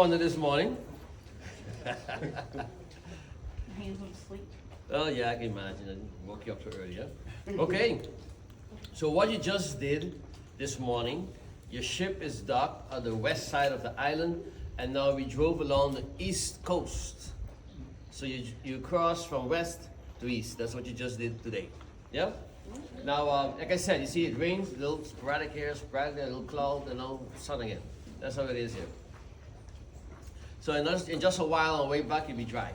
wonder this morning. Hands went to sleep. Oh yeah, I can imagine. I woke you up too early, yeah? Okay, so what you just did this morning, your ship is docked on the west side of the island, and now we drove along the east coast. So you cross from west to east. That's what you just did today, yeah? Now, like I said, you see it rains, a little sporadic here, sporadic there, a little cloud, and now sun again. That's how it is here. So in just a while on the way back, you'll be dry.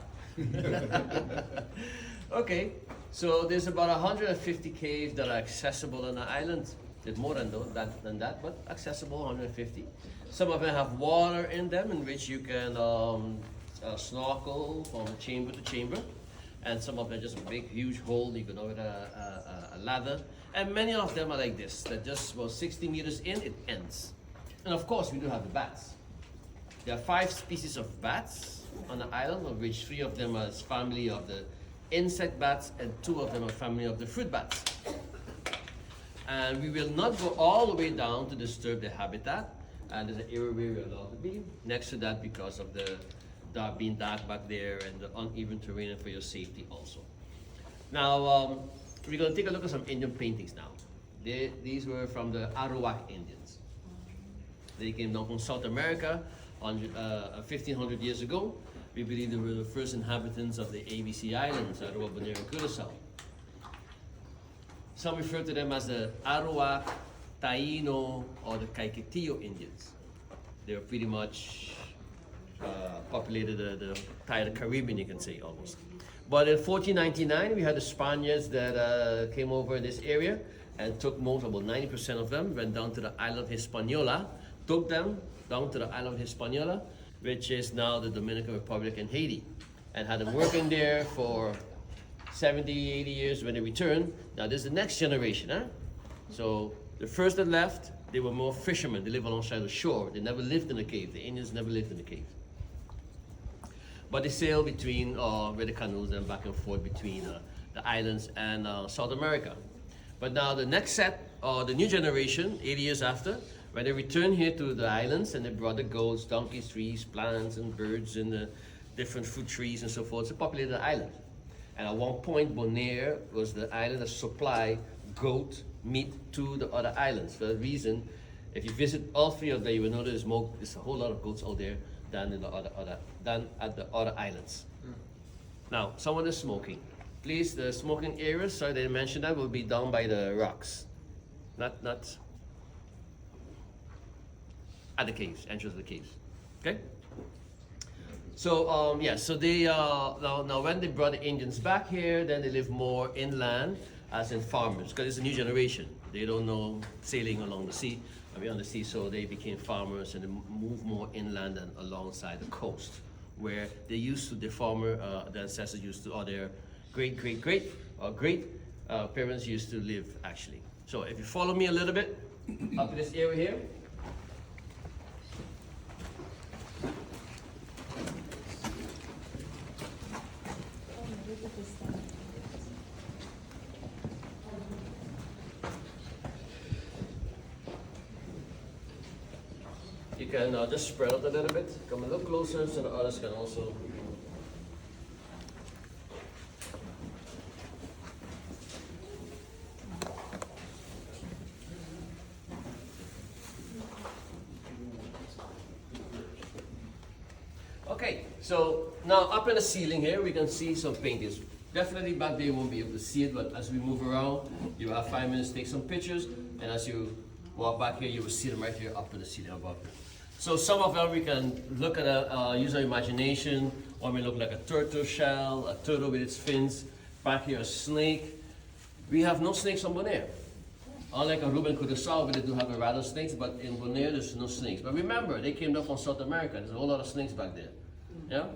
Okay, so there's about 150 caves that are accessible on the island. There's more than that, but accessible 150. Some of them have water in them in which you can snorkel from chamber to chamber. And some of them just a big, huge hole. You can go with a ladder. And many of them are like this, that just about 60 meters in, it ends. And of course, we do have the bats. There are 5 species of bats on the island, of which 3 of them are family of the insect bats, and 2 of them are family of the fruit bats. And we will not go all the way down to disturb their habitat. And there's an area where we're allowed to be next to that because of the being dark back there and the uneven terrain for your safety also. Now, we're going to take a look at some Indian paintings now. These were from the Aruba Indians. They came down from South America 1,500 years ago. We believe they were the first inhabitants of the ABC Islands, Aruba, Bonaire, and Curaçao. Some refer to them as the Aruac, Taino, or the Kaikitillo Indians. They were pretty much populated the entire Caribbean, you can say, almost. But in 1499, we had the Spaniards that came over this area and took most, about 90% of them, went down to the island of Hispaniola, took them down to the island of Hispaniola, which is now the Dominican Republic and Haiti, and had them working there for 70, 80 years. When they returned, now this is the next generation, huh? So the first that left, they were more fishermen. They lived alongside the shore. They never lived in a cave. The Indians never lived in a cave. But they sailed between, with the canoes and back and forth between the islands and South America. But now the next set, the new generation, 80 years after, when they returned here to the islands and they brought the goats, donkeys, trees, plants, and birds, and different fruit trees and so forth to populate the island. And at one point, Bonaire was the island that supplied goat meat to the other islands. For that reason, if you visit all 3 of them, you will notice there's a whole lot of goats out there than at the other islands. Now, someone is smoking. Please, the smoking areas, sorry they mentioned that, will be down by the rocks. Not at the caves, entrance of the caves. Okay? So, yeah, so they, now when they brought the Indians back here, then they live more inland, as in farmers, because it's a new generation. They don't know sailing along the sea, on the sea, so they became farmers and they moved more inland and alongside the coast, where they used to, the ancestors used to, or their great parents used to live, actually. So if you follow me a little bit, up to this area here. You can just spread out a little bit, come a little closer so the others can also. Okay, so now up in the ceiling here, we can see some paintings. Definitely back there you won't be able to see it, but as we move around, you have 5 minutes to take some pictures, and as you walk back here, you will see them right here up in the ceiling above you. So some of them we can look at, use our imagination. One may look like a turtle shell, a turtle with its fins. Back here, a snake. We have no snakes on Bonaire. Unlike Aruba and Curaçao, where they do have rattlesnakes, but in Bonaire there's no snakes. But remember, they came down from South America. There's a whole lot of snakes back there. Yeah.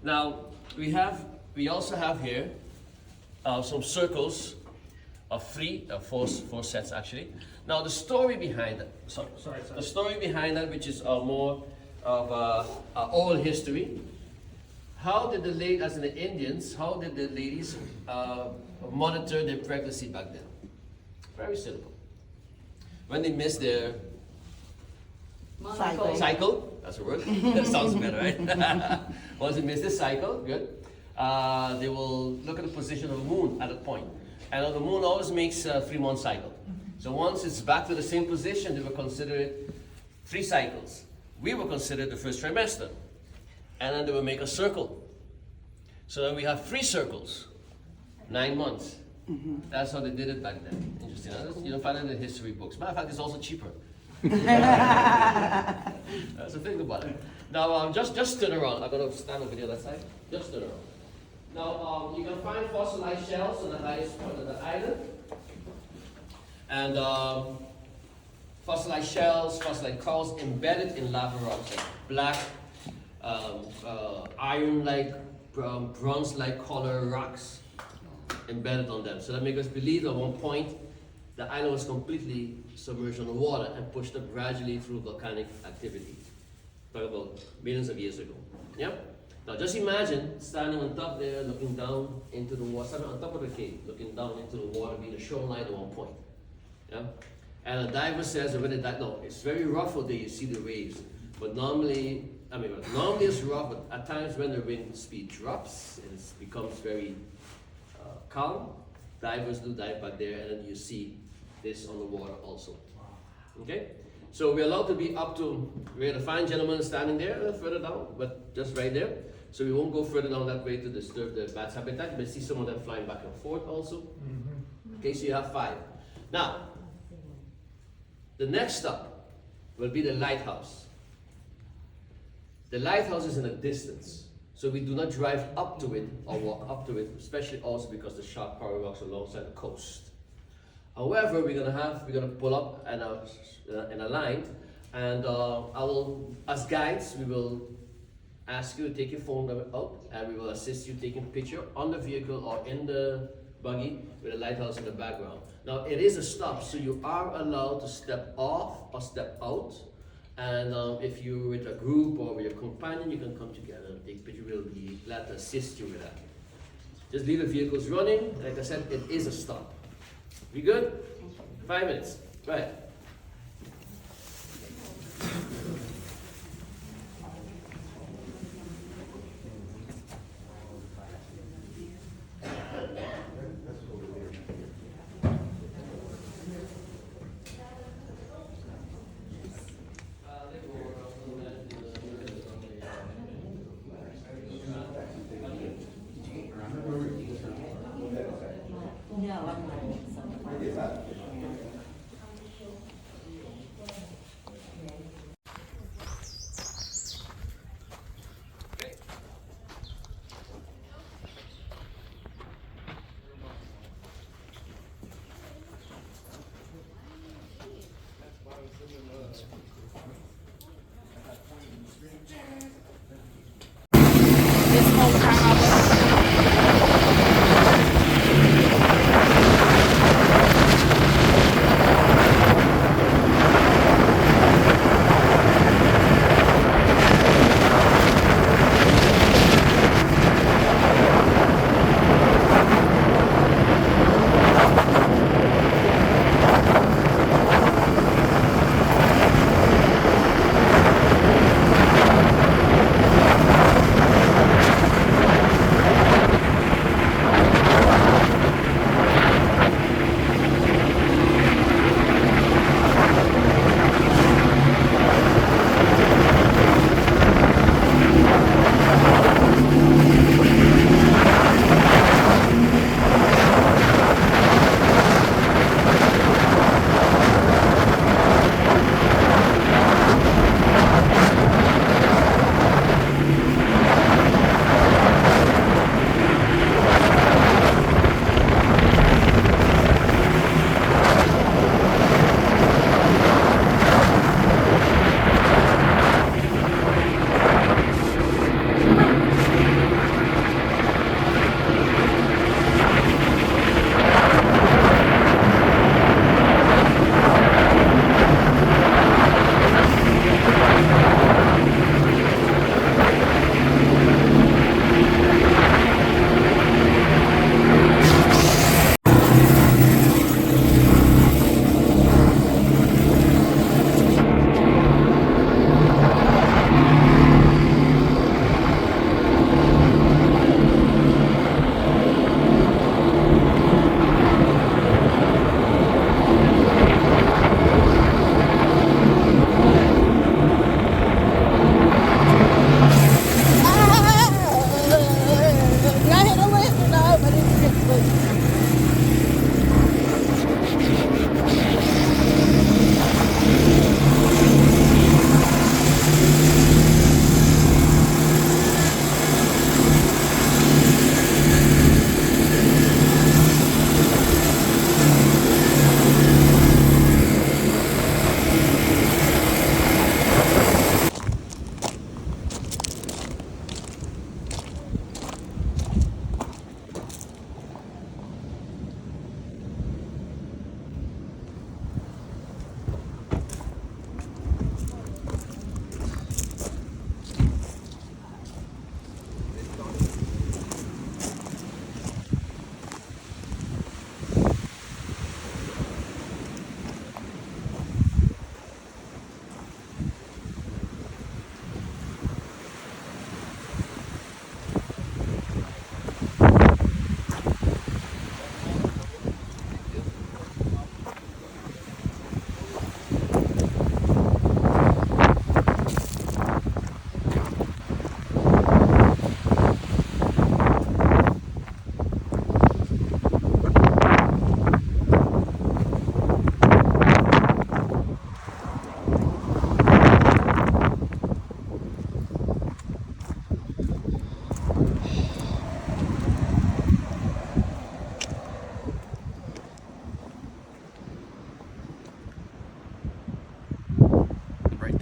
Now we also have here some circles of 4 sets actually. Now the story behind that, the story behind that, which is more of oral history. How did the ladies, as in the Indians, how did the ladies monitor their pregnancy back then? Very simple. When they missed their Cycle, that's a word. That sounds better, right? Once it misses cycle, good. They will look at the position of the moon at a point. And the moon always makes a 3-month cycle. So once it's back to the same position, they will consider it 3 cycles. We will consider it the first trimester. And then they will make a circle. So then we have 3 circles, 9 months. That's how they did it back then. Interesting. You don't find it in the history books. Matter of fact, it's also cheaper. So think about it. Now, just turn around. I'm going to stand over the other side. Just turn around. Now, you can find fossilized shells on the highest point of the island. And fossilized shells, fossilized corals embedded in lava rocks, like black, iron-like, bronze-like color rocks embedded on them. So that makes us believe at one point the island was completely submerged under water and pushed up gradually through volcanic activity. Talk about millions of years ago. Yep. Now just imagine standing on top there, looking down into the water, standing on top of the cave, looking down into the water, being a shoreline at one point. Yeah? And a diver says that when they dive, no, it's very rough out there, you see the waves. But normally it's rough, but at times when the wind speed drops, it becomes very calm. Divers do dive back there, and then you see this on the water also. Okay? So we're allowed to be up to, we had a fine gentleman standing there, further down, but just right there. So we won't go further down that way to disturb the bat's habitat. You may see some of them flying back and forth also. Okay, so you have 5. Now, the next stop will be the lighthouse. The lighthouse is in a distance, so we do not drive up to it or walk up to it, especially also because the sharp coral rocks alongside the coast. However, we're gonna pull up in a line, and as guides, we will ask you to take your phone out, and we will assist you taking a picture on the vehicle or in the buggy with a lighthouse in the background. Now, it is a stop, so you are allowed to step off or step out. And if you're with a group or with your companion, you can come together and take a picture. We'll be glad to assist you with that. Just leave the vehicles running. Like I said, it is a stop. We good? 5 minutes. Go ahead.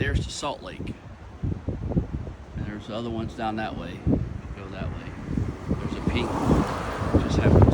there's the Salt Lake. And there's the other ones down that way. Go that way. There's a pink one. Just happened